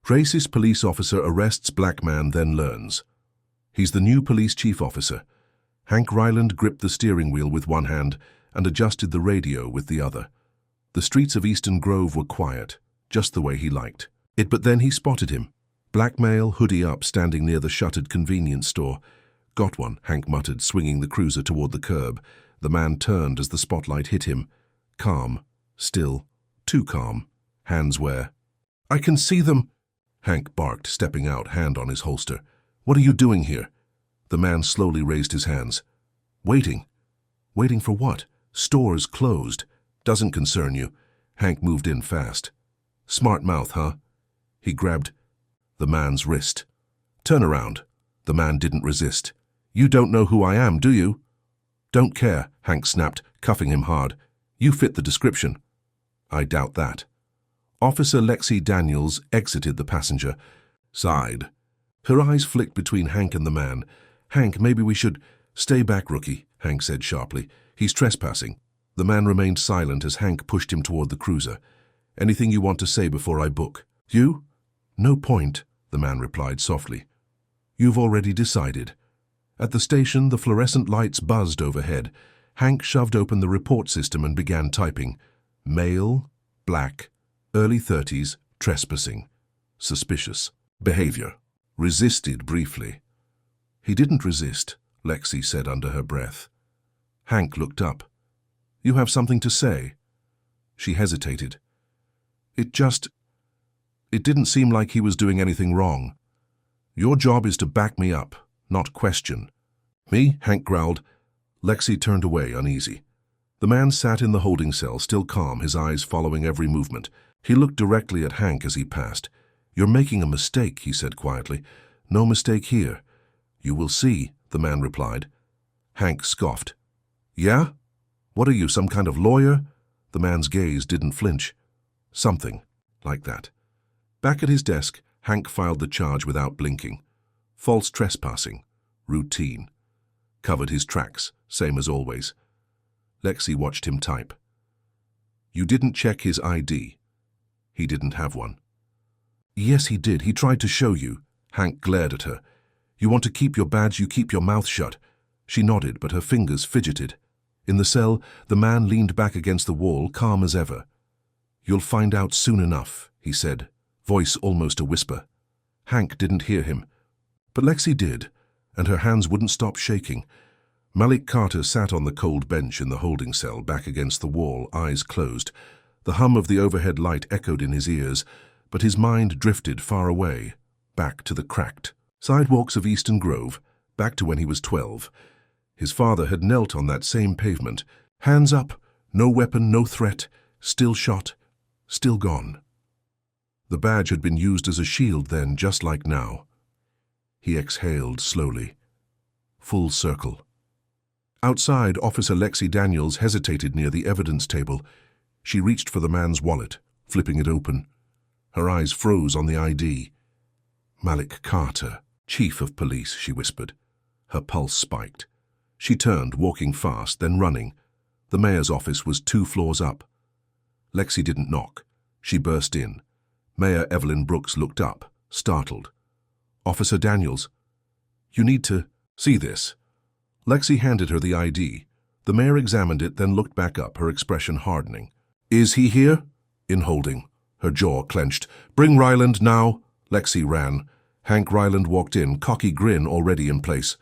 Racist police officer arrests black man, then learns. He's the new police chief officer. Hank Ryland gripped the steering wheel with one hand and adjusted the radio with the other. The streets of Eastern Grove were quiet, just the way he liked it. But then he spotted him. Black male, hoodie up, standing near the shuttered convenience store. "Got one," Hank muttered, swinging the cruiser toward the curb. The man turned as the spotlight hit him. Calm, still, too calm. Hands where? "I can see them," Hank barked, stepping out, hand on his holster. "What are you doing here?" The man slowly raised his hands. "Waiting." "Waiting for what?" "Store's closed." "Doesn't concern you." Hank moved in fast. "Smart mouth, huh?" He grabbed the man's wrist. "Turn around." The man didn't resist. "You don't know who I am, do you?" "Don't care," Hank snapped, cuffing him hard. "You fit the description." "I doubt that." Officer Lexi Daniels exited the passenger side. Her eyes flicked between Hank and the man. "Hank, maybe we should—" "Stay back, rookie," Hank said sharply. "He's trespassing." The man remained silent as Hank pushed him toward the cruiser. "Anything you want to say before I book?" "You?" "No point," the man replied softly. "You've already decided." At the station, the fluorescent lights buzzed overhead. Hank shoved open the report system and began typing. Male, black, early 30s, trespassing. Suspicious. Behavior. Resisted briefly. "He didn't resist," Lexi said under her breath. Hank looked up. "You have something to say?" She hesitated. It didn't seem like he was doing anything wrong." "Your job is to back me up, not question." "Me?" Hank growled. Lexi turned away, uneasy. The man sat in the holding cell, still calm, his eyes following every movement. He looked directly at Hank as he passed. "You're making a mistake," he said quietly. "No mistake here." "You will see," the man replied. Hank scoffed. "Yeah? What are you, some kind of lawyer?" The man's gaze didn't flinch. "Something like that." Back at his desk, Hank filed the charge without blinking. False trespassing. Routine. Covered his tracks, same as always. Lexi watched him type. "You didn't check his ID." "He didn't have one." "Yes, he did. He tried to show you." Hank glared at her. "You want to keep your badge, you keep your mouth shut." She nodded, but her fingers fidgeted. In the cell, the man leaned back against the wall, calm as ever. "You'll find out soon enough," he said, voice almost a whisper. Hank didn't hear him, but Lexi did, and her hands wouldn't stop shaking. Malik Carter sat on the cold bench in the holding cell, back against the wall, eyes closed. The hum of the overhead light echoed in his ears, but his mind drifted far away, back to the cracked sidewalks of Eastern Grove, back to when he was 12. His father had knelt on that same pavement, hands up, no weapon, no threat, still shot, still gone. The badge had been used as a shield then, just like now. He exhaled slowly. Full circle. Outside, Officer Lexi Daniels hesitated near the evidence table. She reached for the man's wallet, flipping it open. Her eyes froze on the ID. "Malik Carter, Chief of Police," she whispered. Her pulse spiked. She turned, walking fast, then running. The mayor's office was 2 floors up. Lexi didn't knock. She burst in. Mayor Evelyn Brooks looked up, startled. "Officer Daniels, you need to see this." Lexi handed her the ID. The mayor examined it, then looked back up, her expression hardening. "Is he here?" "In holding." Her jaw clenched. "Bring Ryland now." Lexi ran. Hank Ryland walked in, cocky grin already in place.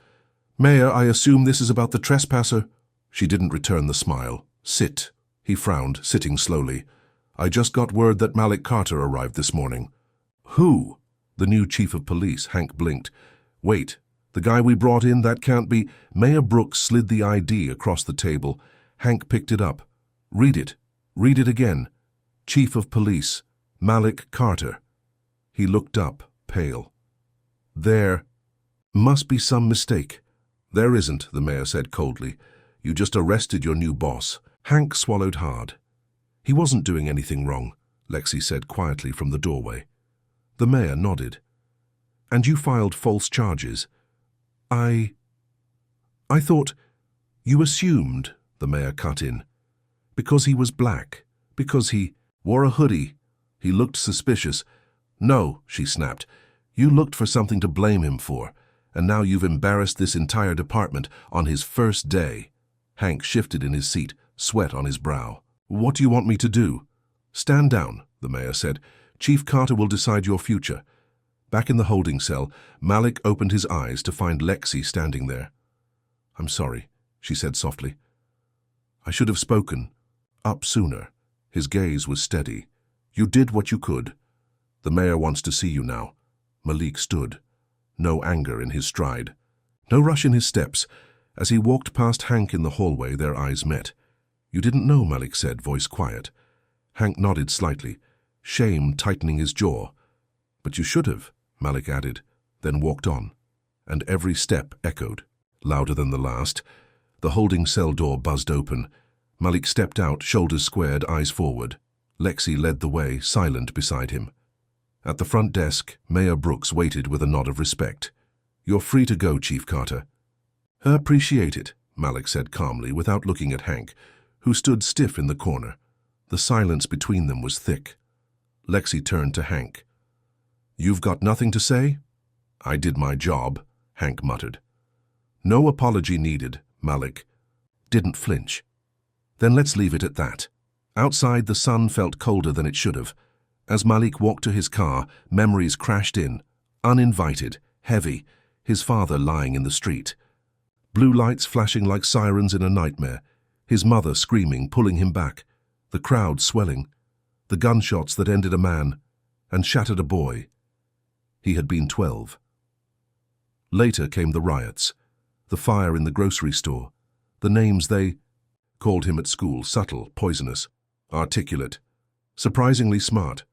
"Mayor, I assume this is about the trespasser?" She didn't return the smile. "Sit." He frowned, sitting slowly. "I just got word that Malik Carter arrived this morning." "Who?" "The new chief of police." Hank blinked. "Wait, the guy we brought in, that can't be—" Mayor Brooks slid the ID across the table. Hank picked it up. "Read it. Read it again. Chief of Police, Malik Carter." He looked up, pale. "There must be some mistake." "There isn't," the mayor said coldly. "You just arrested your new boss." Hank swallowed hard. "He wasn't doing anything wrong," Lexi said quietly from the doorway. The mayor nodded. "And you filed false charges." I thought—" "You assumed," the mayor cut in. "Because he was black, because he wore a hoodie. He looked suspicious. No, she snapped. You looked for something to blame him for, and now you've embarrassed this entire department on his first day. Hank shifted in his seat, sweat on his brow. What do you want me to do? Stand down, the mayor said. Chief Carter will decide your future. Back in the holding cell, Malik opened his eyes to find Lexi standing there. I'm sorry, she said softly. I should have spoken up sooner. His gaze was steady. You did what you could. The mayor wants to see you now. Malik stood. No anger in his stride. No rush in his steps. As he walked past Hank in the hallway, their eyes met. You didn't know, Malik said, voice quiet. Hank nodded slightly, shame tightening his jaw. But you should have, Malik added, then walked on. And every step echoed, louder than the last. The holding cell door buzzed open. Malik stepped out, shoulders squared, eyes forward. Lexi led the way, silent beside him. At the front desk, Mayor Brooks waited with a nod of respect. You're free to go, Chief Carter. I appreciate it, Malik said calmly, without looking at Hank, who stood stiff in the corner. The silence between them was thick. Lexi turned to Hank. You've got nothing to say? I did my job, Hank muttered. No apology needed, Malik didn't flinch. Then let's leave it at that. Outside, the sun felt colder than it should have. As Malik walked to his car, memories crashed in, uninvited, heavy, his father lying in the street. Blue lights flashing like sirens in a nightmare, his mother screaming, pulling him back, the crowd swelling, the gunshots that ended a man and shattered a boy. He had been 12. Later came the riots, the fire in the grocery store, the names they called him at school, subtle, poisonous, articulate, surprisingly smart.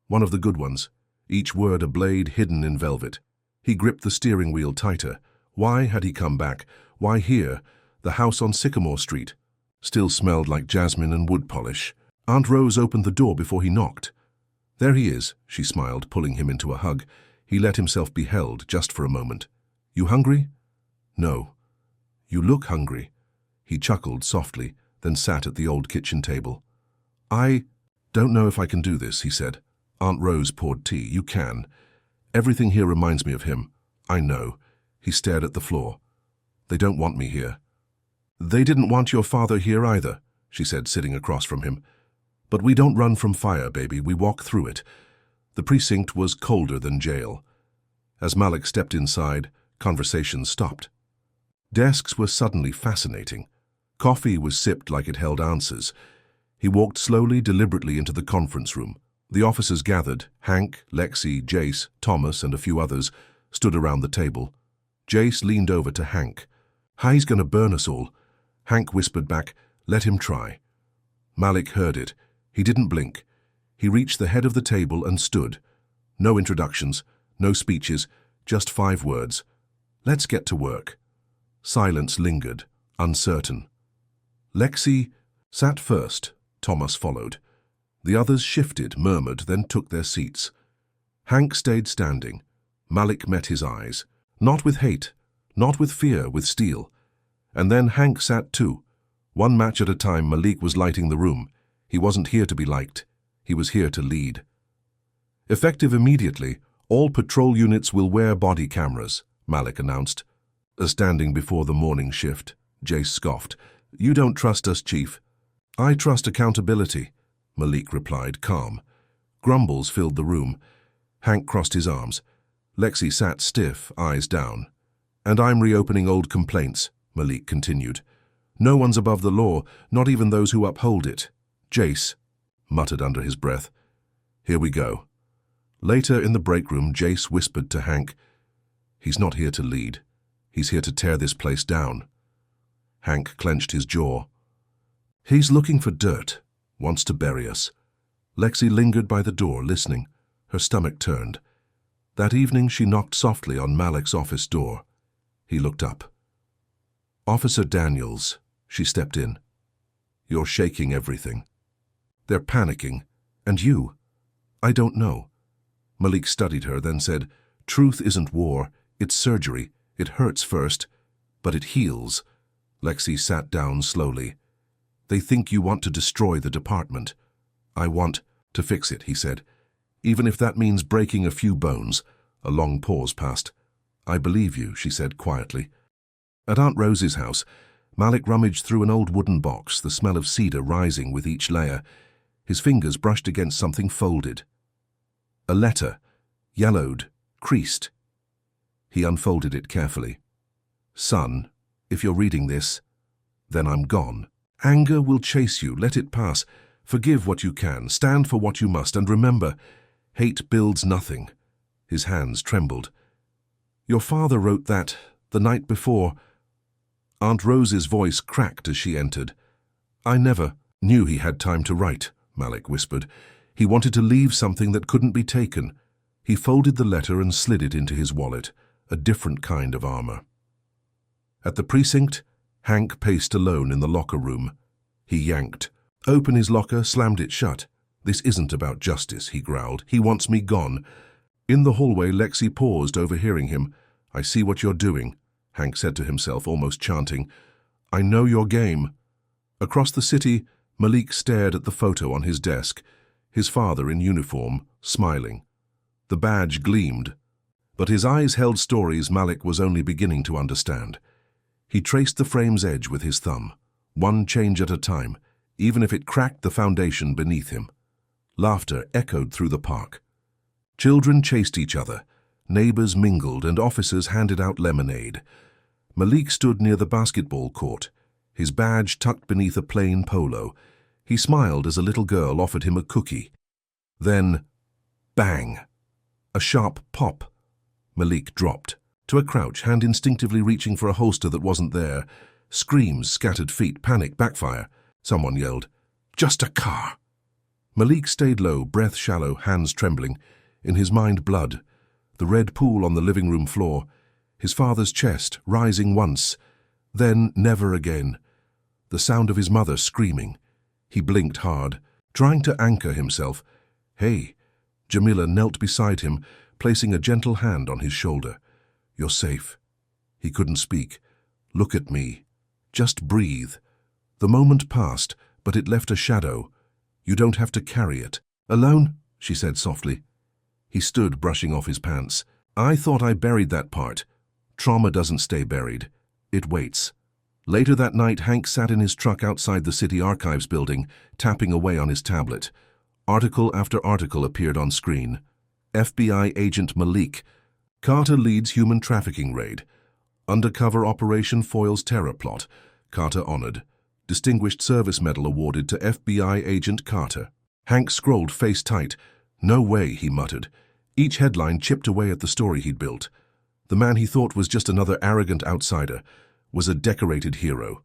One of the good ones, each word a blade hidden in velvet. He gripped the steering wheel tighter. Why had he come back? Why here? The house on Sycamore Street still smelled like jasmine and wood polish. Aunt Rose opened the door before he knocked. There he is, she smiled, pulling him into a hug. He let himself be held just for a moment. You hungry? No. You look hungry. He chuckled softly, then sat at the old kitchen table. I don't know if I can do this, he said. Aunt Rose poured tea. You can. Everything here reminds me of him. I know. He stared at the floor. They don't want me here. They didn't want your father here either, she said, sitting across from him. But we don't run from fire, baby. We walk through it. The precinct was colder than jail. As Malik stepped inside, conversation stopped. Desks were suddenly fascinating. Coffee was sipped like it held answers. He walked slowly, deliberately into the conference room. The officers gathered. Hank, Lexi, Jace, Thomas, and a few others stood around the table. Jace leaned over to Hank. He's going to burn us all. Hank whispered back, let him try. Malik heard it. He didn't blink. He reached the head of the table and stood. No introductions, no speeches, just 5 words. Let's get to work. Silence lingered, uncertain. Lexi sat first. Thomas followed. The others shifted, murmured, then took their seats. Hank stayed standing. Malik met his eyes. Not with hate, not with fear, with steel. And then Hank sat too. One match at a time, Malik was lighting the room. He wasn't here to be liked. He was here to lead. Effective immediately, all patrol units will wear body cameras, Malik announced. Standing before the morning shift, Jace scoffed. You don't trust us, Chief. I trust accountability, Malik replied, calm. Grumbles filled the room. Hank crossed his arms. Lexi sat stiff, eyes down. And I'm reopening old complaints, Malik continued. No one's above the law, not even those who uphold it. Jace muttered under his breath. Here we go. Later in the break room, Jace whispered to Hank, he's not here to lead. He's here to tear this place down. Hank clenched his jaw. He's looking for dirt, wants to bury us. Lexi lingered by the door, listening. Her stomach turned. That evening she knocked softly on Malik's office door. He looked up. Officer Daniels, she stepped in. You're shaking everything. They're panicking. And you? I don't know. Malik studied her, then said, truth isn't war, it's surgery. It hurts first, but it heals. Lexi sat down slowly. They think you want to destroy the department. I want to fix it, he said. even if that means breaking a few bones." A long pause passed. "I believe you," she said quietly. At Aunt Rose's house, Malik rummaged through an old wooden box, the smell of cedar rising with each layer. His fingers brushed against something folded. A letter, yellowed, creased. He unfolded it carefully. "Son, if you're reading this, then I'm gone. Anger will chase you, let it pass. Forgive what you can, stand for what you must, and remember, hate builds nothing." His hands trembled. "Your father wrote that the night before." Aunt Rose's voice cracked as she entered. "I never knew he had time to write," Malik whispered. "He wanted to leave something that couldn't be taken." He folded the letter and slid it into his wallet, a different kind of armor. At the precinct, Hank paced alone in the locker room. He yanked. Opened his locker, slammed it shut. "This isn't about justice," he growled. "He wants me gone." In the hallway, Lexi paused, overhearing him. "I see what you're doing," Hank said to himself, almost chanting. "I know your game." Across the city, Malik stared at the photo on his desk, his father in uniform, smiling. The badge gleamed, but his eyes held stories Malik was only beginning to understand. He traced the frame's edge with his thumb, one change at a time, even if it cracked the foundation beneath him. Laughter echoed through the park. Children chased each other, neighbors mingled, and officers handed out lemonade. Malik stood near the basketball court, his badge tucked beneath a plain polo. He smiled as a little girl offered him a cookie. Then, bang! A sharp pop. Malik dropped, to a crouch, hand instinctively reaching for a holster that wasn't there. Screams, scattered feet, panic, backfire. Someone yelled, "Just a car!" Malik stayed low, breath shallow, hands trembling. In his mind, blood. The red pool on the living room floor. His father's chest, rising once, then never again. The sound of his mother screaming. He blinked hard, trying to anchor himself. "Hey." Jamila knelt beside him, placing a gentle hand on his shoulder. "You're safe." He couldn't speak. "Look at me. Just breathe." The moment passed, but it left a shadow. "You don't have to carry it." "Alone?" she said softly. He stood, brushing off his pants. "I thought I buried that part." Trauma doesn't stay buried. It waits. Later that night, Hank sat in his truck outside the city archives building, tapping away on his tablet. Article after article appeared on screen. FBI agent Malik. Carter leads human trafficking raid. Undercover operation foils terror plot. Carter honored. Distinguished Service Medal awarded to FBI agent Carter. Hank scrolled face tight. "No way," he muttered. Each headline chipped away at the story he'd built. The man he thought was just another arrogant outsider was a decorated hero.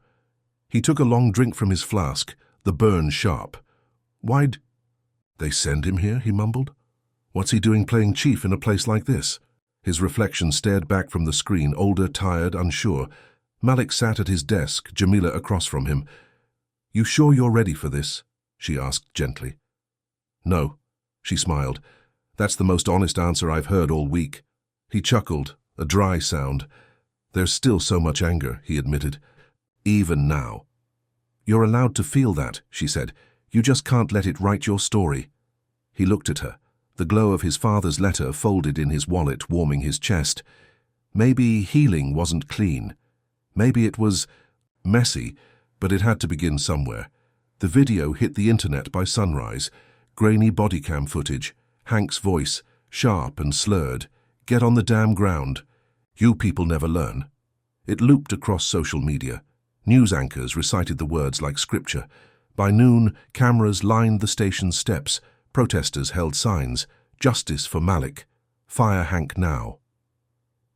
He took a long drink from his flask, the burn sharp. "Why'd they send him here?" he mumbled. "What's he doing playing chief in a place like this?" His reflection stared back from the screen, older, tired, unsure. Malik sat at his desk, Jamila across from him. "You sure you're ready for this?" she asked gently. "No," she smiled. "That's the most honest answer I've heard all week." He chuckled, a dry sound. "There's still so much anger," he admitted. "Even now." "You're allowed to feel that," she said. "You just can't let it write your story." He looked at her, the glow of his father's letter folded in his wallet warming his chest. Maybe healing wasn't clean. Maybe it was messy, but it had to begin somewhere. The video hit the internet by sunrise. Grainy bodycam footage, Hank's voice, sharp and slurred. "Get on the damn ground. You people never learn." It looped across social media. News anchors recited the words like scripture. By noon, cameras lined the station's steps. Protesters held signs. "Justice for Malik. Fire Hank now."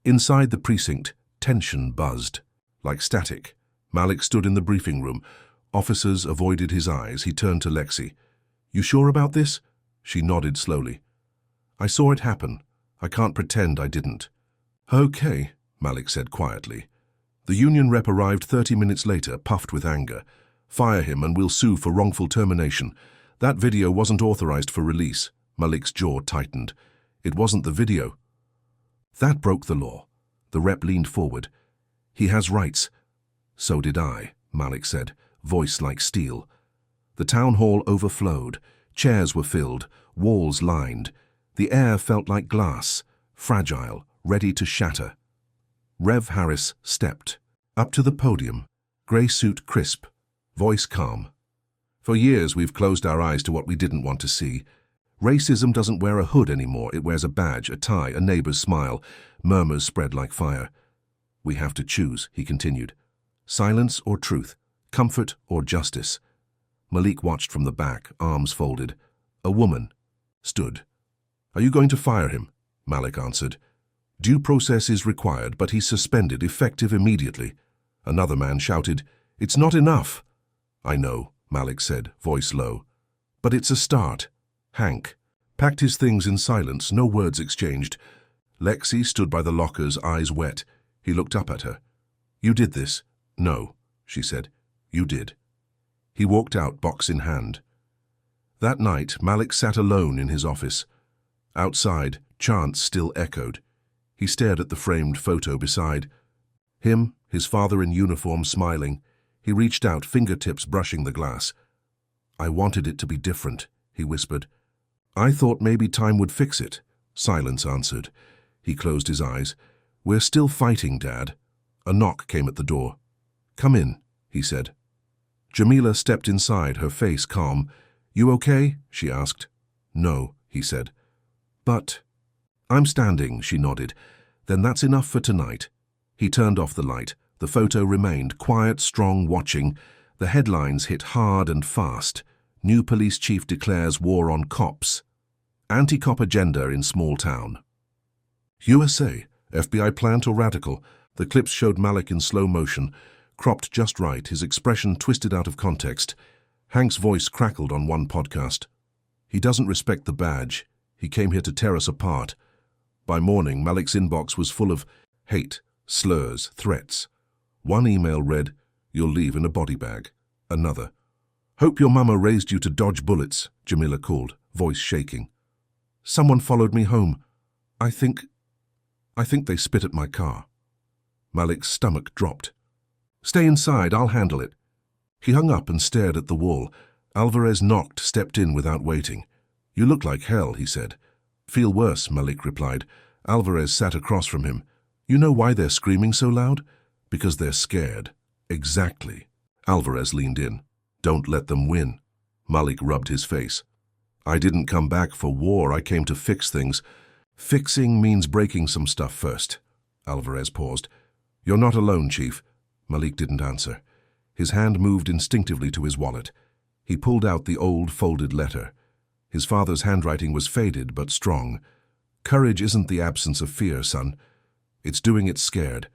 Inside the precinct, tension buzzed. Like static, Malik stood in the briefing room. Officers avoided his eyes. He turned to Lexi. "You sure about this?" She nodded slowly. "I saw it happen. I can't pretend I didn't." "Okay," Malik said quietly. The union rep arrived 30 minutes later, puffed with anger. "Fire him and we'll sue for wrongful termination." That video wasn't authorized for release. Malik's jaw tightened. It wasn't the video. That broke the law. The rep leaned forward. "He has rights." "So did I," Malik said, voice like steel. The town hall overflowed. Chairs were filled, walls lined. The air felt like glass, fragile, ready to shatter. Rev Harris stepped up to the podium, grey suit crisp, voice calm. For years we've closed our eyes to what we didn't want to see. Racism doesn't wear a hood anymore. It wears a badge, a tie, a neighbor's smile. Murmurs spread like fire. We have to choose, he continued. Silence or truth, comfort or justice. Malik watched from the back, arms folded. A woman stood. Are you going to fire him? Malik answered. Due process is required, but he's suspended, effective immediately. Another man shouted, It's not enough. I know, Malik said, voice low. But it's a start. Hank packed his things in silence, no words exchanged. Lexi stood by the lockers, eyes wet. He looked up at her. You did this? No, she said. You did. He walked out, box in hand. That night, Malik sat alone in his office. Outside, chants still echoed. He stared at the framed photo beside him, his father in uniform smiling. He reached out, fingertips brushing the glass. I wanted it to be different, he whispered. I thought maybe time would fix it. Silence answered. He closed his eyes. We're still fighting, Dad. A knock came at the door. Come in, he said. Jamila stepped inside, her face calm. You okay? She asked. No, he said. But I'm standing, she nodded. Then that's enough for tonight. He turned off the light. The photo remained, quiet, strong, watching. The headlines hit hard and fast. New police chief declares war on cops. Anti-cop agenda in small town. USA, FBI plant or radical? The clips showed Malik in slow motion, cropped just right, his expression twisted out of context. Hank's voice crackled on one podcast. He doesn't respect the badge. He came here to tear us apart. By morning, Malik's inbox was full of hate, slurs, threats. One email read, You'll leave in a body bag. Another, Hope your mama raised you to dodge bullets, Jamila called, voice shaking. Someone followed me home. I think they spit at my car. Malik's stomach dropped. Stay inside, I'll handle it. He hung up and stared at the wall. Alvarez knocked, stepped in without waiting. You look like hell, he said. Feel worse, Malik replied. Alvarez sat across from him. You know why they're screaming so loud? Because they're scared. Exactly. Alvarez leaned in. Don't let them win. Malik rubbed his face. I didn't come back for war, I came to fix things. Fixing means breaking some stuff first. Alvarez paused. You're not alone, Chief. Malik didn't answer. His hand moved instinctively to his wallet. He pulled out the old folded letter. His father's handwriting was faded but strong. Courage isn't the absence of fear, son. It's doing it scared.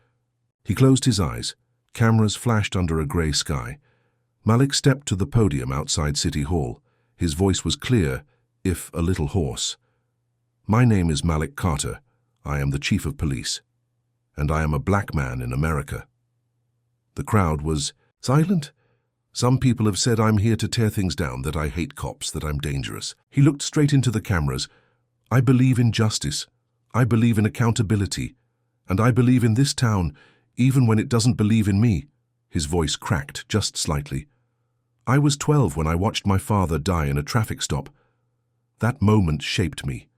He closed his eyes. Cameras flashed under a grey sky. Malik stepped to the podium outside City Hall. His voice was clear, if a little hoarse. My name is Malik Carter. I am the Chief of Police. And I am a black man in America. The crowd was silent. Some people have said I'm here to tear things down, that I hate cops, that I'm dangerous. He looked straight into the cameras. I believe in justice. I believe in accountability. And I believe in this town, even when it doesn't believe in me. His voice cracked just slightly. I was 12 when I watched my father die in a traffic stop. That moment shaped me.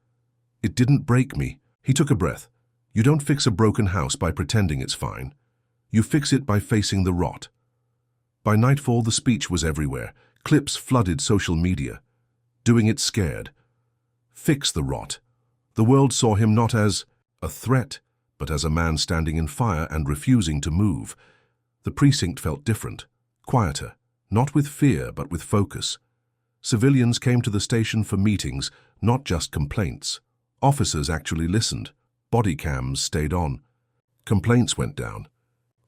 It didn't break me. He took a breath. You don't fix a broken house by pretending it's fine. You fix it by facing the rot. By nightfall, the speech was everywhere. Clips flooded social media. Doing it scared. Fix the rot. The world saw him not as a threat, but as a man standing in fire and refusing to move. The precinct felt different, quieter, not with fear, but with focus. Civilians came to the station for meetings, not just complaints. Officers actually listened. Body cams stayed on. Complaints went down.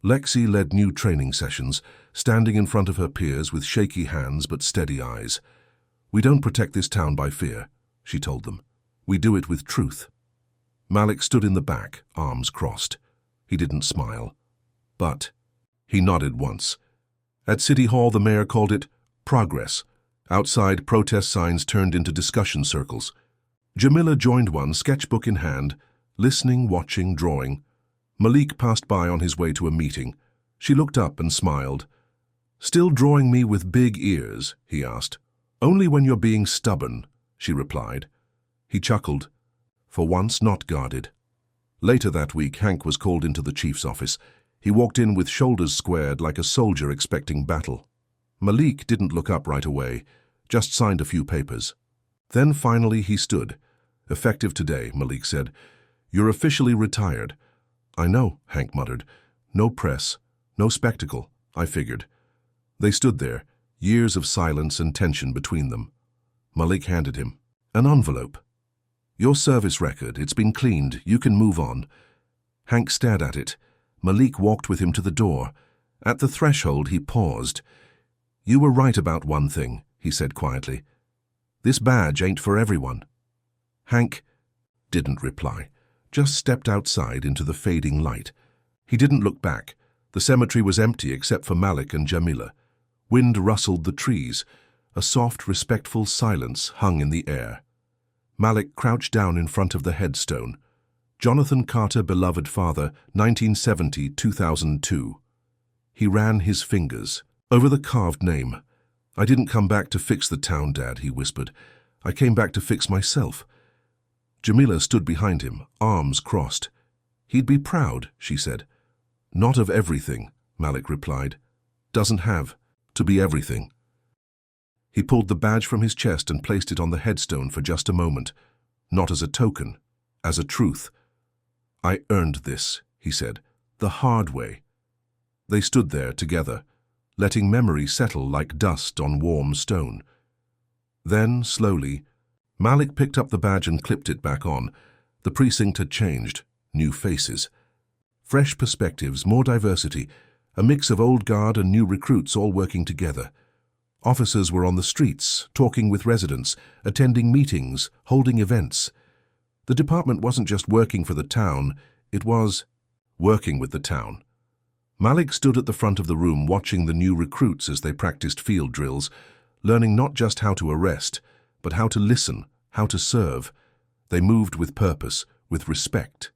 Lexi led new training sessions, standing in front of her peers with shaky hands but steady eyes. We don't protect this town by fear, she told them. We do it with truth. Malik stood in the back, arms crossed. He didn't smile. But he nodded once. At City Hall, the mayor called it progress. Outside, protest signs turned into discussion circles. Jamila joined one, sketchbook in hand, listening, watching, drawing. Malik passed by on his way to a meeting. She looked up and smiled. Still drawing me with big ears, he asked. Only when you're being stubborn, she replied. He chuckled. for once not guarded. Later that week, Hank was called into the chief's office. He walked in with shoulders squared like a soldier expecting battle. Malik didn't look up right away, just signed a few papers. Then finally he stood. "Effective today," Malik said. "You're officially retired." "I know," Hank muttered. "No press, no spectacle, I figured." They stood there, years of silence and tension between them. Malik handed him an envelope. "Your service record, it's been cleaned, you can move on." Hank stared at it. Malik walked with him to the door. At the threshold he paused. "You were right about one thing," he said quietly. "This badge ain't for everyone." Hank didn't reply, just stepped outside into the fading light. He didn't look back. The cemetery was empty except for Malik and Jamila. Wind rustled the trees. A soft, respectful silence hung in the air. Malik crouched down in front of the headstone. Jonathan Carter, beloved father, 1970-2002. He ran his fingers over the carved name. "I didn't come back to fix the town, Dad," he whispered. "I came back to fix myself." Jamila stood behind him, arms crossed. "He'd be proud," she said. "Not of everything," Malik replied. "Doesn't have to be everything." He pulled the badge from his chest and placed it on the headstone for just a moment, not as a token, as a truth. "I earned this," he said, "the hard way." They stood there together, letting memory settle like dust on warm stone. Then, slowly, Malik picked up the badge and clipped it back on. The precinct had changed, new faces. Fresh perspectives, more diversity, a mix of old guard and new recruits all working together. Officers were on the streets, talking with residents, attending meetings, holding events. The department wasn't just working for the town, it was working with the town. Malik stood at the front of the room watching the new recruits as they practiced field drills, learning not just how to arrest, but how to listen, how to serve. They moved with purpose, with respect.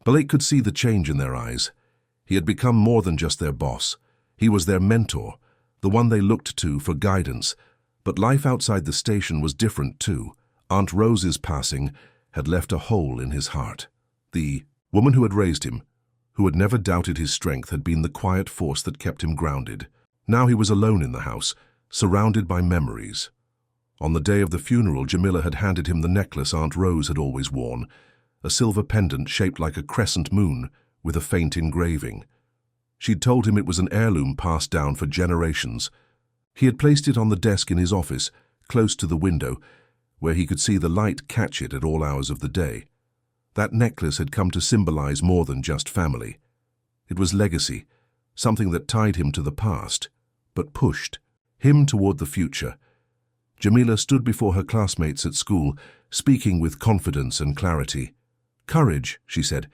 Malik could see the change in their eyes. He had become more than just their boss. He was their mentor, the one they looked to for guidance. But life outside the station was different too. Aunt Rose's passing had left a hole in his heart. The woman who had raised him, who had never doubted his strength, had been the quiet force that kept him grounded. Now he was alone in the house, surrounded by memories. On the day of the funeral, Jamila had handed him the necklace Aunt Rose had always worn, a silver pendant shaped like a crescent moon with a faint engraving. She'd told him it was an heirloom passed down for generations. He had placed it on the desk in his office, close to the window, where he could see the light catch it at all hours of the day. That necklace had come to symbolize more than just family. It was legacy, something that tied him to the past, but pushed him toward the future. Jamila stood before her classmates at school, speaking with confidence and clarity. "Courage," she said,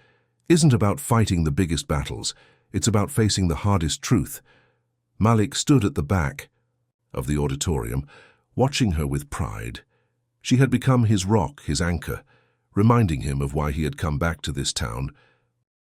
"isn't about fighting the biggest battles. It's about facing the hardest truth." Malik stood at the back of the auditorium, watching her with pride. She had become his rock, his anchor, reminding him of why he had come back to this town.